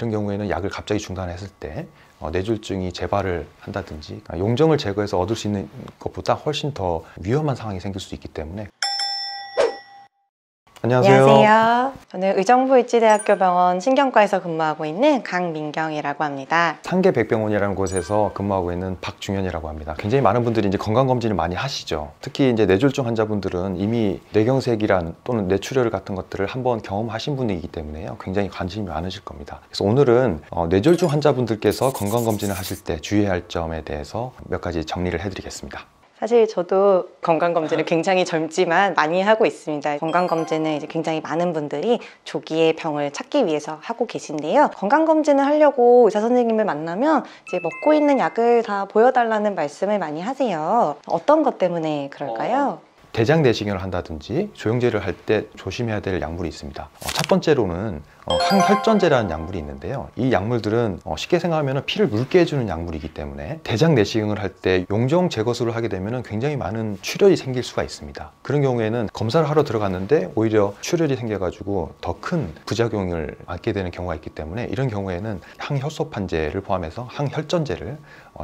이런 경우에는 약을 갑자기 중단했을 때 뇌졸중이 재발을 한다든지 용종을 제거해서 얻을 수 있는 것보다 훨씬 더 위험한 상황이 생길 수 있기 때문에. 안녕하세요. 저는 의정부일지대학교 병원 신경과에서 근무하고 있는 강민경이라고 합니다. 상계백병원이라는 곳에서 근무하고 있는 박중현이라고 합니다. 굉장히 많은 분들이 이제 건강검진을 많이 하시죠. 특히 이제 뇌졸중 환자분들은 이미 뇌경색이란 또는 뇌출혈 같은 것들을 한번 경험하신 분이기 때문에요. 굉장히 관심이 많으실 겁니다. 그래서 오늘은 뇌졸중 환자분들께서 건강검진을 하실 때 주의해야 할 점에 대해서 몇 가지 정리를 해드리겠습니다. 사실 저도 건강검진을 굉장히 젊지만 많이 하고 있습니다. 건강검진은 이제 굉장히 많은 분들이 조기에 병을 찾기 위해서 하고 계신데요. 건강검진을 하려고 의사 선생님을 만나면 이제 먹고 있는 약을 다 보여달라는 말씀을 많이 하세요. 어떤 것 때문에 그럴까요? 대장 내시경을 한다든지 조영제를 할 때 조심해야 될 약물이 있습니다. 첫 번째로는 항혈전제라는 약물이 있는데요. 이 약물들은 쉽게 생각하면 피를 묽게 해주는 약물이기 때문에 대장 내시경을 할 때 용종 제거술을 하게 되면 굉장히 많은 출혈이 생길 수가 있습니다. 그런 경우에는 검사를 하러 들어갔는데 오히려 출혈이 생겨가지고 더 큰 부작용을 맞게 되는 경우가 있기 때문에 이런 경우에는 항효소판제를 포함해서 항혈전제를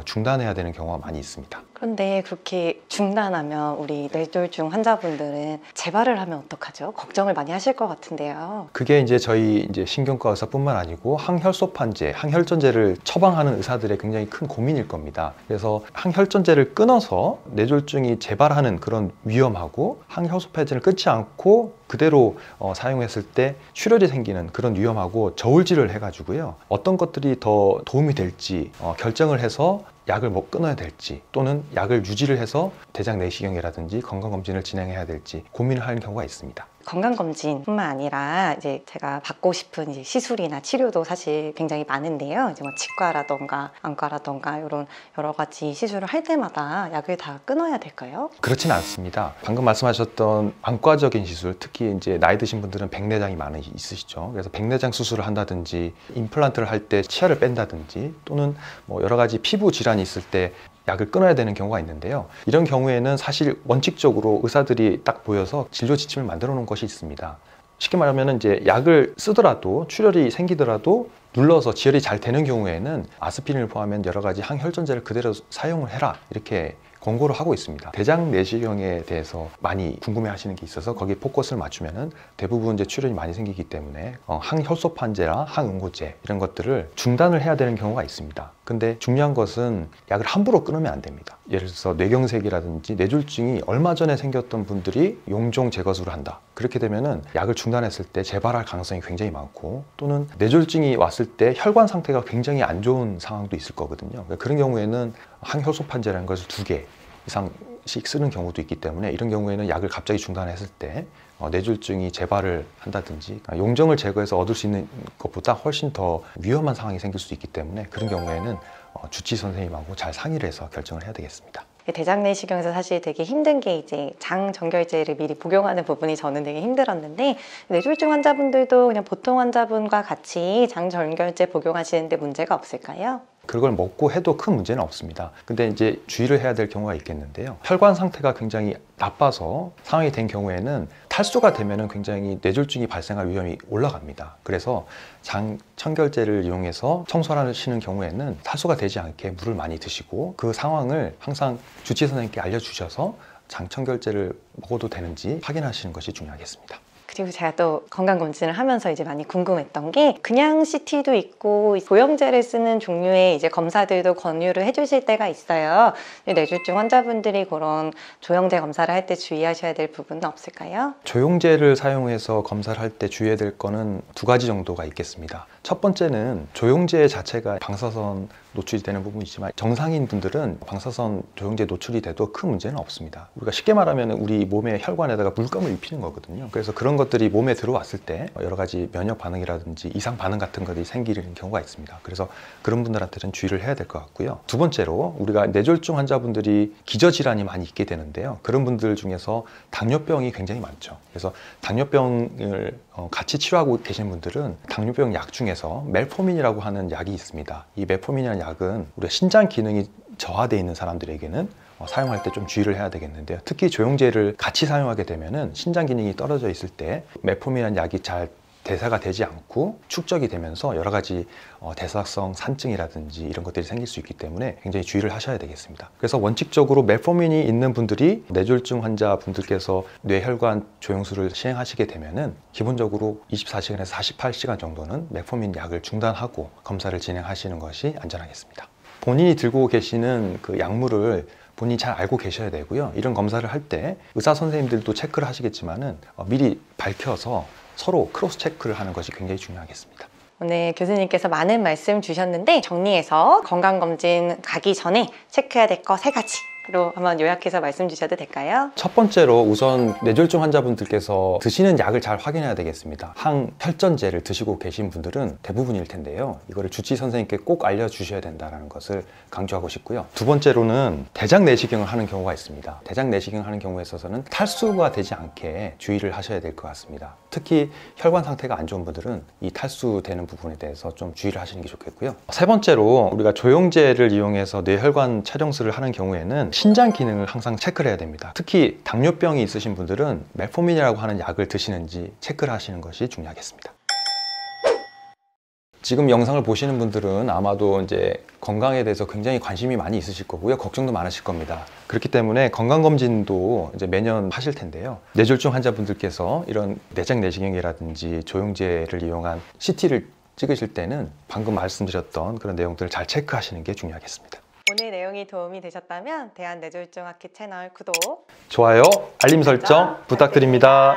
중단해야 되는 경우가 많이 있습니다. 그런데 그렇게 중단하면 우리 뇌졸중 환자분들은 재발을 하면 어떡하죠? 걱정을 많이 하실 것 같은데요. 그게 이제 저희 신경과 의사뿐만 아니고 항혈소판제, 항혈전제를 처방하는 의사들의 굉장히 큰 고민일 겁니다. 그래서 항혈전제를 끊어서 뇌졸중이 재발하는 그런 위험하고 항효소판제를 끊지 않고 그대로 사용했을 때 출혈이 생기는 그런 위험하고 저울질을 해가지고요. 어떤 것들이 더 도움이 될지 결정을 해서 약을 끊어야 될지 또는 약을 유지를 해서 대장 내시경이라든지 건강검진을 진행해야 될지 고민을 하는 경우가 있습니다. 건강검진뿐만 아니라 이제 제가 받고 싶은 이제 시술이나 치료도 사실 굉장히 많은데요. 이제 뭐 치과라던가 안과라던가 이런 여러 가지 시술을 할 때마다 약을 다 끊어야 될까요? 그렇지는 않습니다. 방금 말씀하셨던 안과적인 시술, 특히 이제 나이 드신 분들은 백내장이 많이 있으시죠. 그래서 백내장 수술을 한다든지 임플란트를 할 때 치아를 뺀다든지 또는 뭐 여러 가지 피부 질환이 있을 때 약을 끊어야 되는 경우가 있는데요. 이런 경우에는 사실 원칙적으로 의사들이 딱 보여서 진료 지침을 만들어 놓은 것이 있습니다. 쉽게 말하면 이제 약을 쓰더라도 출혈이 생기더라도 눌러서 지혈이 잘 되는 경우에는 아스피린을 포함한 여러 가지 항혈전제를 그대로 사용을 해라 이렇게 권고를 하고 있습니다. 대장 내시경에 대해서 많이 궁금해 하시는 게 있어서 거기에 포커스를 맞추면은 대부분 이제 출혈이 많이 생기기 때문에 항효소판제나 항응고제 이런 것들을 중단을 해야 되는 경우가 있습니다. 근데 중요한 것은 약을 함부로 끊으면 안 됩니다. 예를 들어서 뇌경색이라든지 뇌졸중이 얼마 전에 생겼던 분들이 용종 제거술을 한다. 그렇게 되면은 약을 중단했을 때 재발할 가능성이 굉장히 많고 또는 뇌졸중이 왔을 때 혈관 상태가 굉장히 안 좋은 상황도 있을 거거든요. 그런 경우에는 항효소판제라는 것을 2개 이상씩 쓰는 경우도 있기 때문에 이런 경우에는 약을 갑자기 중단했을 때 뇌졸중이 재발을 한다든지 용종을 제거해서 얻을 수 있는 것보다 훨씬 더 위험한 상황이 생길 수 있기 때문에 그런 경우에는 주치 선생님하고 잘 상의를 해서 결정을 해야 되겠습니다. 대장 내시경에서 사실 되게 힘든 게 이제 장 정결제를 미리 복용하는 부분이 저는 되게 힘들었는데 뇌졸중 환자분들도 그냥 보통 환자분과 같이 장 정결제 복용하시는데 문제가 없을까요? 그걸 먹고 해도 큰 문제는 없습니다. 근데 이제 주의를 해야 될 경우가 있겠는데요. 혈관 상태가 굉장히 나빠서 상황이 된 경우에는 탈수가 되면은 굉장히 뇌졸중이 발생할 위험이 올라갑니다. 그래서 장 청결제를 이용해서 청소를 하시는 경우에는 탈수가 되지 않게 물을 많이 드시고 그 상황을 항상 주치 선생님께 알려주셔서 장 청결제를 먹어도 되는지 확인하시는 것이 중요하겠습니다. 그리고 제가 또 건강검진을 하면서 이제 많이 궁금했던 게 그냥 CT도 있고 조영제를 쓰는 종류의 이제 검사들도 권유를 해주실 때가 있어요. 뇌졸중 환자분들이 그런 조영제 검사를 할 때 주의하셔야 될 부분은 없을까요? 조영제를 사용해서 검사를 할 때 주의해야 될 거는 2가지 정도가 있겠습니다. 첫 번째는 조영제 자체가 방사선 노출이 되는 부분이 있지만 정상인 분들은 방사선 조영제 노출이 돼도 큰 문제는 없습니다. 우리가 쉽게 말하면 우리 몸의 혈관에다가 물감을 입히는 거거든요. 그래서 그런 것들이 몸에 들어왔을 때 여러 가지 면역 반응이라든지 이상 반응 같은 것들이 생기는 경우가 있습니다. 그래서 그런 분들한테는 주의를 해야 될 것 같고요. 2번째로 우리가 뇌졸중 환자분들이 기저질환이 많이 있게 되는데요. 그런 분들 중에서 당뇨병이 굉장히 많죠. 그래서 당뇨병을 같이 치료하고 계신 분들은 당뇨병 약 중에서 멜포민이라고 하는 약이 있습니다. 이 멜포민이라는 약은 우리가 신장 기능이 저하되어 있는 사람들에게는 사용할 때 좀 주의를 해야 되겠는데요. 특히 조영제를 같이 사용하게 되면은 신장 기능이 떨어져 있을 때 멜포민이라는 약이 잘 대사가 되지 않고 축적이 되면서 여러 가지 대사성 산증이라든지 이런 것들이 생길 수 있기 때문에 굉장히 주의를 하셔야 되겠습니다. 그래서 원칙적으로 메포민이 있는 분들이 뇌졸중 환자분들께서 뇌혈관 조영술을 시행하시게 되면은 기본적으로 24시간에서 48시간 정도는 메포민 약을 중단하고 검사를 진행하시는 것이 안전하겠습니다. 본인이 들고 계시는 그 약물을 본인이 잘 알고 계셔야 되고요. 이런 검사를 할 때 의사 선생님들도 체크를 하시겠지만은 미리 밝혀서 서로 크로스 체크를 하는 것이 굉장히 중요하겠습니다. 오늘 교수님께서 많은 말씀 주셨는데 정리해서 건강검진 가기 전에 체크해야 될 거 3가지로 한번 요약해서 말씀 주셔도 될까요? 첫 번째로 우선 뇌졸중 환자분들께서 드시는 약을 잘 확인해야 되겠습니다. 항혈전제를 드시고 계신 분들은 대부분일 텐데요. 이거를 주치 선생님께 꼭 알려주셔야 된다는 것을 강조하고 싶고요. 두 번째로는 대장 내시경을 하는 경우가 있습니다. 대장 내시경을 하는 경우에 있어서는 탈수가 되지 않게 주의를 하셔야 될 것 같습니다. 특히 혈관 상태가 안 좋은 분들은 이 탈수되는 부분에 대해서 좀 주의를 하시는 게 좋겠고요. 세 번째로 우리가 조영제를 이용해서 뇌혈관 촬영술을 하는 경우에는 신장 기능을 항상 체크를 해야 됩니다. 특히 당뇨병이 있으신 분들은 메포민이라고 하는 약을 드시는지 체크를 하시는 것이 중요하겠습니다. 지금 영상을 보시는 분들은 아마도 이제 건강에 대해서 굉장히 관심이 많이 있으실 거고요. 걱정도 많으실 겁니다. 그렇기 때문에 건강검진도 이제 매년 하실 텐데요. 뇌졸중 환자분들께서 이런 내장 내시경이라든지 조영제를 이용한 CT를 찍으실 때는 방금 말씀드렸던 그런 내용들을 잘 체크하시는 게 중요하겠습니다. 오늘 내용이 도움이 되셨다면 대한뇌졸중학회 채널 구독, 좋아요, 알림 설정 부탁드립니다.